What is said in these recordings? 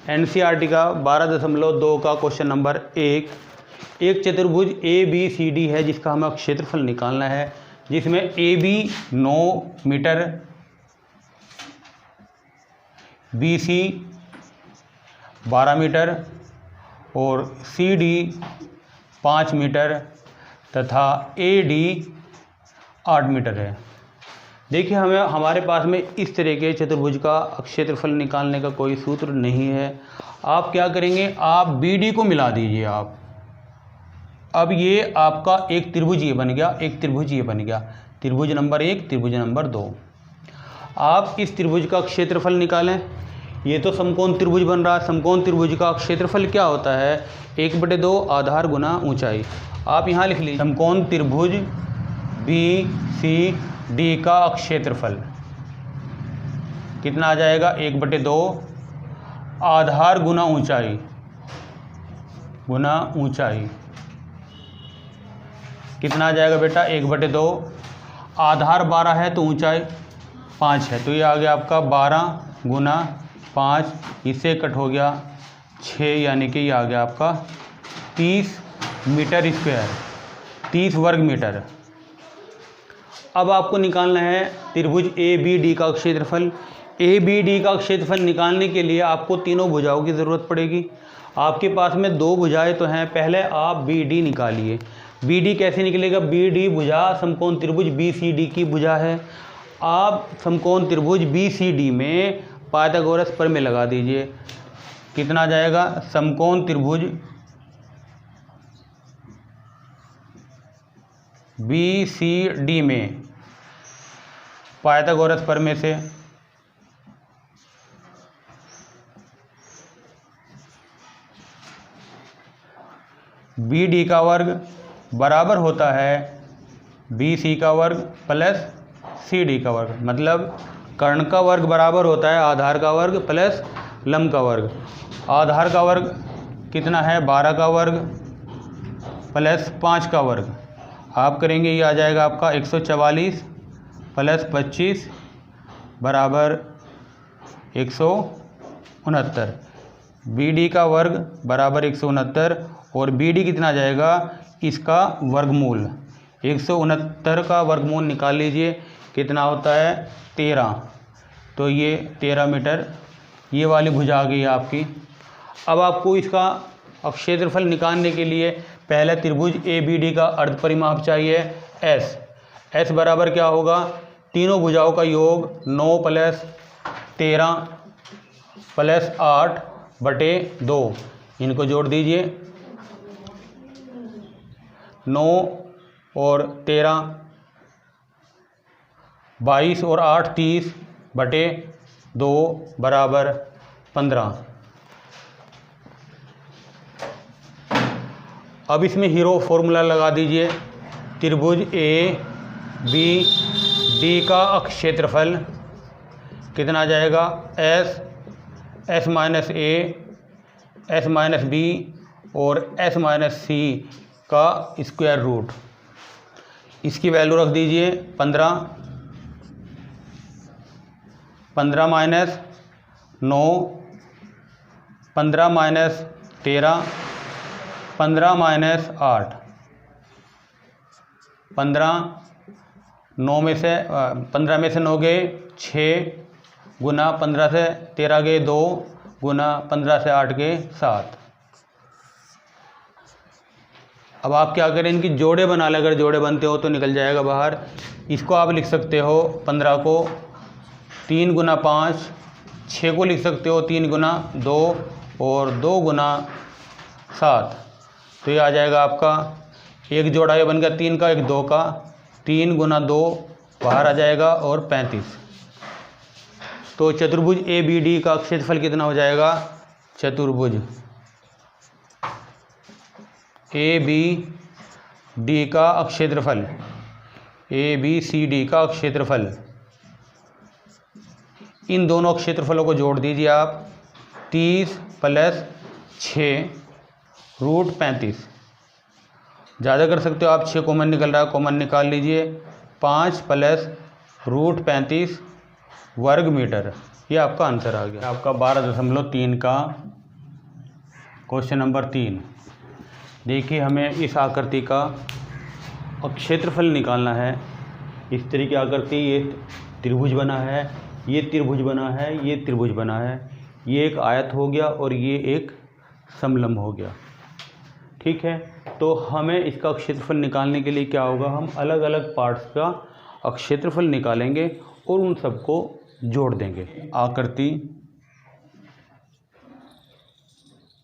NCERT का 12.2 का question number 1। एक चतुर्भुज ABCD है जिसका हमें क्षेत्रफल निकालना है, जिसमें AB 9 मीटर, BC 12 मीटर और CD 5 मीटर तथा AD 8 मीटर है। देखिए, हमारे पास में इस तरह के चतुर्भुज का क्षेत्रफल निकालने का कोई सूत्र नहीं है। आप क्या करेंगे, आप BD को मिला दीजिए। आप अब ये आपका एक त्रिभुज ये बन गया, एक त्रिभुज ये बन गया, त्रिभुज नंबर 1, त्रिभुज नंबर 2। आप इस त्रिभुज का क्षेत्रफल निकालें। ये तो समकोण त्रिभुज बन रहा है। समकोण त्रिभुज का क्षेत्रफल क्या होता है? 1/2 आधार गुना ऊंचाई। आप यहाँ लिख लीजिए, समकोण त्रिभुज BCD का क्षेत्रफल कितना आ जाएगा? 1/2 आधार गुना ऊंचाई कितना आ जाएगा बेटा? 1/2 आधार 12 है तो ऊंचाई 5 है, तो ये आ गया आपका 12 गुना 5, इससे कट हो गया 6, यानी कि ये आ गया आपका 30 मीटर स्क्वायर, 30 वर्ग मीटर। अब आपको निकालना है त्रिभुज ABD का क्षेत्रफल। ABD का क्षेत्रफल निकालने के लिए आपको तीनों भुजाओं की ज़रूरत पड़ेगी। आपके पास में 2 भुजाएं तो हैं, पहले आप BD निकालिए। BD कैसे निकलेगा? BD भुजा समकोण त्रिभुज BCD की भुजा है। आप समकोण त्रिभुज BCD में पाइथागोरस प्रमेय लगा दीजिए। कितना जाएगा? समकोण त्रिभुज BCD में पाइथागोरस प्रमेय से BD का वर्ग बराबर होता है BC का वर्ग प्लस CD का वर्ग। मतलब कर्ण का वर्ग बराबर होता है आधार का वर्ग प्लस लंब का वर्ग। आधार का वर्ग कितना है? 12 का वर्ग प्लस 5 का वर्ग। आप करेंगे, ये आ जाएगा आपका 144 प्लस 25 बराबर 169। BD का वर्ग बराबर 169 और BD कितना आ जाएगा? इसका वर्गमूल 169 का वर्गमूल निकाल लीजिए, कितना होता है? 13। तो ये 13 मीटर ये वाली भुजा आ गई आपकी। अब आपको इसका क्षेत्रफल निकालने के लिए पहले त्रिभुज ABD का अर्ध परिमाप चाहिए S बराबर क्या होगा? तीनों भुजाओं का योग 9 + 13 + 8/2, इनको जोड़ दीजिए। 9 और 13 22 और 8 30/2 बराबर 15। अब इसमें हीरो फॉर्मूला लगा दीजिए। त्रिभुज ABD का क्षेत्रफल कितना आ जाएगा? S - A S - B और S - C का स्क्वायर रूट। इसकी वैल्यू रख दीजिए 15 15 - 9 15 - 13 15 - 8 15 में से 9 गए 6 गुना 15 से 13 गए 2 गुना 15 से 8 गए 7। अब आप क्या करें, इनकी जोड़े बना लें। अगर जोड़े बनते हो तो निकल जाएगा बाहर। इसको आप लिख सकते हो 15 को 3 गुना 5, 6 को लिख सकते हो 3 गुना 2 और 2 गुना 7। तो ये आ जाएगा आपका एक जोड़ा ये बन गया 3 का, एक 2 का, 3 गुना 2 बाहर आ जाएगा और 35। तो चतुर्भुज ABD का क्षेत्रफल कितना हो जाएगा? चतुर्भुज ABD का क्षेत्रफल ABCD का क्षेत्रफल, इन दोनों क्षेत्रफलों को जोड़ दीजिए आप। 30 + 6 √35। ज़्यादा कर सकते हो आप, 6 कॉमन निकल रहा है, कॉमन निकाल लीजिए। 5 + √35 वर्ग मीटर, ये आपका आंसर आ गया। आपका 12.3 का क्वेश्चन नंबर 3। देखिए हमें इस आकृति का क्षेत्रफल निकालना है। इस तरह की आकृति, ये त्रिभुज बना है, ये त्रिभुज बना है, ये त्रिभुज बना है, ये एक आयत हो गया और ये एक समलंब हो गया। ठीक है, तो हमें इसका क्षेत्रफल निकालने के लिए क्या होगा, हम अलग अलग पार्ट्स का क्षेत्रफल निकालेंगे और उन सबको जोड़ देंगे। आकृति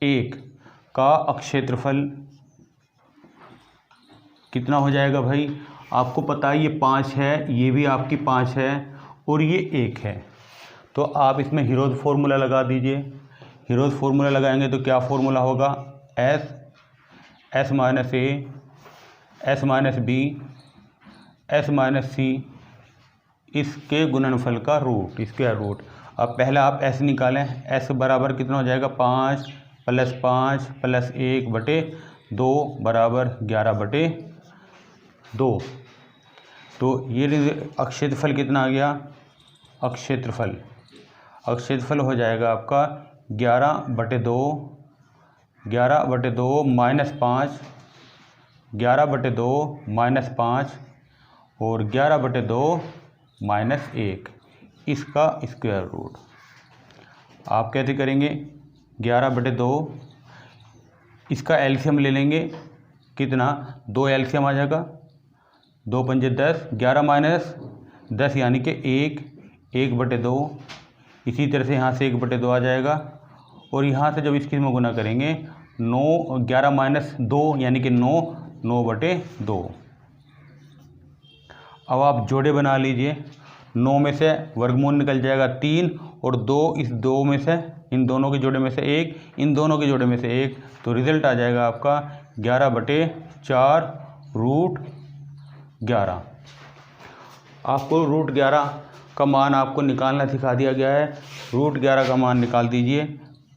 1 का क्षेत्रफल कितना हो जाएगा भाई, आपको पता है ये 5 है, ये भी आपकी 5 है और ये 1 है। तो आप इसमें हीरोज फॉर्मूला लगा दीजिए। हीरोज फॉर्मूला लगाएंगे तो क्या फॉर्मूला होगा, S minus A, S minus B, S minus C, इसके गुणनफल का रूट, स्क्वायर रूट। अब पहले आप एस निकालें। एस बराबर कितना हो जाएगा, 5 + 5 + 1/2 बराबर 11/2। तो ये क्षेत्रफल कितना आ गया, क्षेत्रफल हो जाएगा आपका 11/2 -5, 11/2 -5 और 11/2 -1, इसका स्क्वायर रूट। आप कैसे करेंगे, 11/2 इसका एलसीएम ले लेंगे, कितना, 2 एलसीएम आ जाएगा, 2 पंजे 10, 11 - 10 यानी कि 1/2। इसी तरह से यहाँ से 1/2 आ जाएगा और यहाँ से जब इसकी में गुना करेंगे 9, 11 - 2 यानी कि 9/2। अब आप जोड़े बना लीजिए। 9 में से वर्गमूल निकल जाएगा 3 और 2, इस 2 में से, इन दोनों के जोड़े में से 1, इन दोनों के जोड़े में से 1, तो रिजल्ट आ जाएगा आपका 11/4 √11। आपको √11 का मान आपको निकालना सिखा दिया गया है। √11 का मान निकाल दीजिए।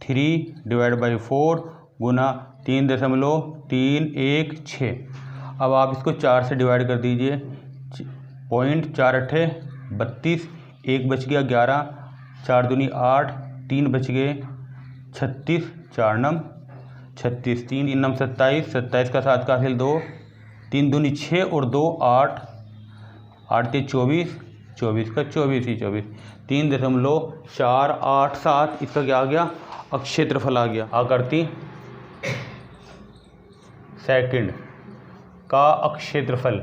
3/4 गुना 3.316। अब आप इसको 4 से डिवाइड कर दीजिए। 0.4 × 32, 1 बच गया 11, 4 दूनी 8, 3 बच गए 36, 4 नम 36, 3 नम 27, 27 का 7 का हासिल 2, 3 दूनी 6 और 2 8, 8 ते 24, 24 का 24 ही 24, 3.487, इसका क्या आ गया, क्षेत्रफल आ गया। आकृति सेकंड का क्षेत्रफल,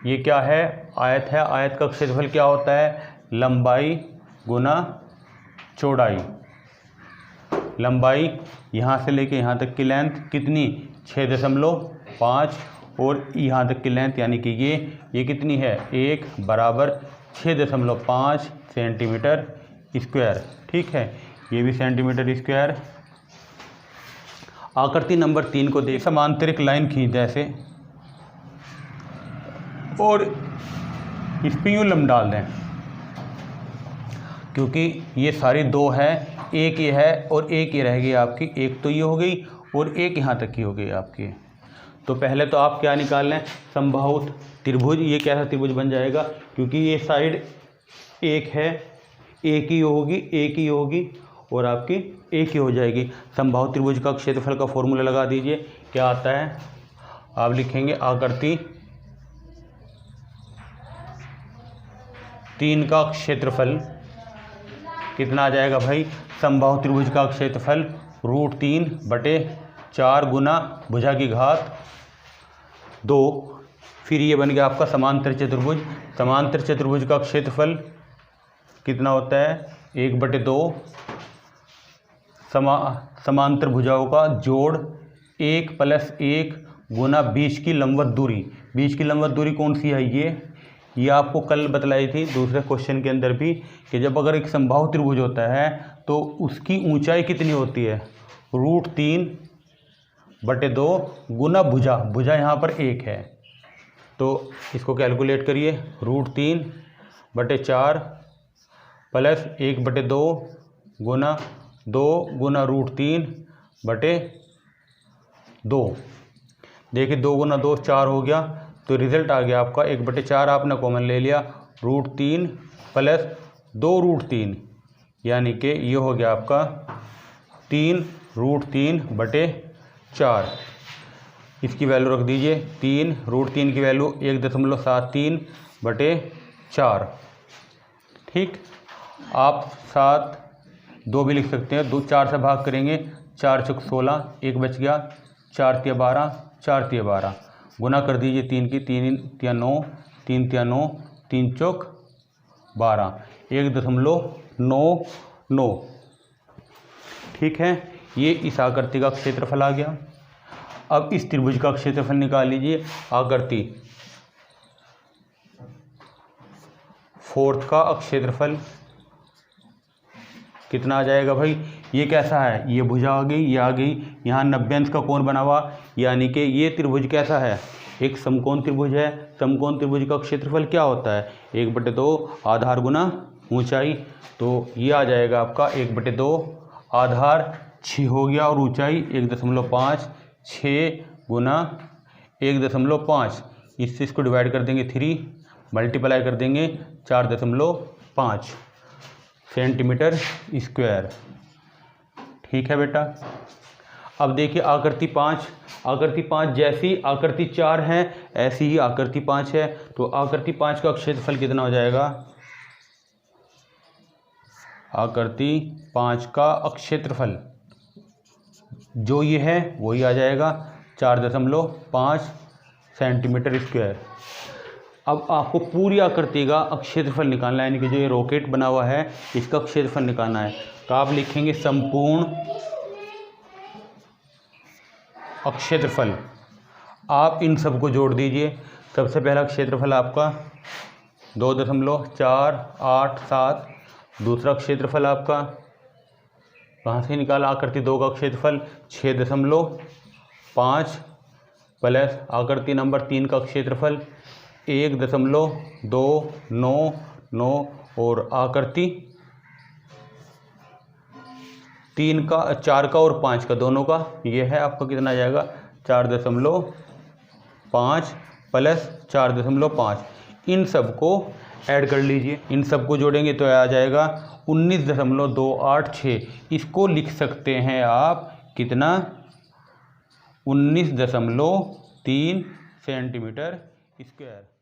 ये क्या है, आयत है। आयत का क्षेत्रफल क्या होता है, लंबाई गुना चौड़ाई। लंबाई यहाँ से लेके यहाँ तक की लेंथ कितनी, 6.5 और यहाँ तक की लेंथ यानी कि ये कितनी है, 1 बराबर 6.5 सेंटीमीटर स्क्वायर। ठीक है, ये भी सेंटीमीटर स्क्वायर। आकृति नंबर 3 को देख, समांतर एक लाइन खींच दें ऐसे और इस पे यूं लंब डाल दें, क्योंकि ये सारी 2 है, एक ये है और एक ये रह गई आपकी, एक तो ये हो गई और एक यहाँ तक की हो गई आपकी। तो पहले तो आप क्या निकाल लें, समबाहु त्रिभुज। ये कैसा त्रिभुज बन जाएगा, क्योंकि ये साइड एक है, एक ही होगी और आपकी एक ही हो जाएगी। समबाहु त्रिभुज का क्षेत्रफल का फॉर्मूला लगा दीजिए। क्या आता है, आप लिखेंगे आकृति 3 का क्षेत्रफल कितना आ जाएगा भाई, समबाहु त्रिभुज का क्षेत्रफल √3/4 गुना भुजा की घात 2। फिर ये बन गया आपका समांतर चतुर्भुज। समांतर चतुर्भुज का क्षेत्रफल कितना होता है, 1/2 समांतर भुजाओं का जोड़ 1 + 1 गुना बीच की लंबवत दूरी। बीच की लंबवत दूरी कौन सी है, ये आपको कल बतलाई थी दूसरे क्वेश्चन के अंदर भी, कि जब अगर एक समबाहु त्रिभुज होता है तो उसकी ऊंचाई कितनी होती है, √3/2 गुना भुजा यहाँ पर 1 है, तो इसको कैलकुलेट करिए। √3/4 + 1/2 गुना 2 गुना √3/2। देखिए 2 गुना 2 4 हो गया, तो रिजल्ट आ गया आपका 1/4 आपने कॉमन ले लिया, √3 + 2 √3 यानी कि ये हो गया आपका 3√3/4। इसकी वैल्यू रख दीजिए 3√3 की वैल्यू 1.73/4। ठीक, आप 7 2 भी लिख सकते हैं, 4 से भाग करेंगे, 4 चौक 16, 1 बच गया, 4 तिया 12, 4 तिया 12, गुना कर दीजिए 3 की, 3 तिया 9, 3 तिया 9, 3 चौक 12, 1.99। ठीक है, ये इस आकृति का क्षेत्रफल आ गया। अब इस त्रिभुज का क्षेत्रफल निकाल लीजिए। आकृति 4th का क्षेत्रफल कितना आ जाएगा भाई? ये कैसा है? ये भुजा आ गई, ये आ गई, यहाँ 90 अंश का कोण बना हुआ, यानी कि ये त्रिभुज कैसा है? एक समकोण त्रिभुज है। समकोण त्रिभुज का क्षेत्रफल क्या होता है? 1/2 आधार गुना ऊंचाई। तो ये आ जाएगा आपका 1/2 आधार 6 हो गया और ऊंचाई 1.5, 6 गुना 1.5। इससे इसको डिवाइड कर देंगे 3, मल्टीप्लाई कर देंगे 4.5 सेंटीमीटर स्क्वायर। ठीक है बेटा। अब देखिए आकृति 5 जैसी आकृति 4 है ऐसी ही आकृति 5 है। तो आकृति 5 का क्षेत्रफल कितना हो जाएगा? आकृति 5 का क्षेत्रफल जो ये है वही आ जाएगा 4.5 सेंटीमीटर स्क्वायर। अब आपको पूरी आकृति का क्षेत्रफल निकालना है, यानी कि जो ये रॉकेट बना हुआ है इसका क्षेत्रफल निकालना है। तो आप लिखेंगे संपूर्ण क्षेत्रफल। आप इन सब को जोड़ दीजिए। सबसे पहला क्षेत्रफल आपका 2.487, दूसरा क्षेत्रफल आपका कहाँ से निकाला? आकृति 2 का क्षेत्रफल 6.5 प्लस आकृति नंबर 3 का क्षेत्रफल 1.299 और आकृति 4 का और 5 का दोनों का ये है आपका कितना आ जाएगा? 4.5 प्लस 4.5। इन सब को ऐड कर लीजिए, इन सब को जोड़ेंगे तो आ जाएगा 19.286। इसको लिख सकते हैं आप कितना? 19.3 सेंटीमीटर स्क्वायर।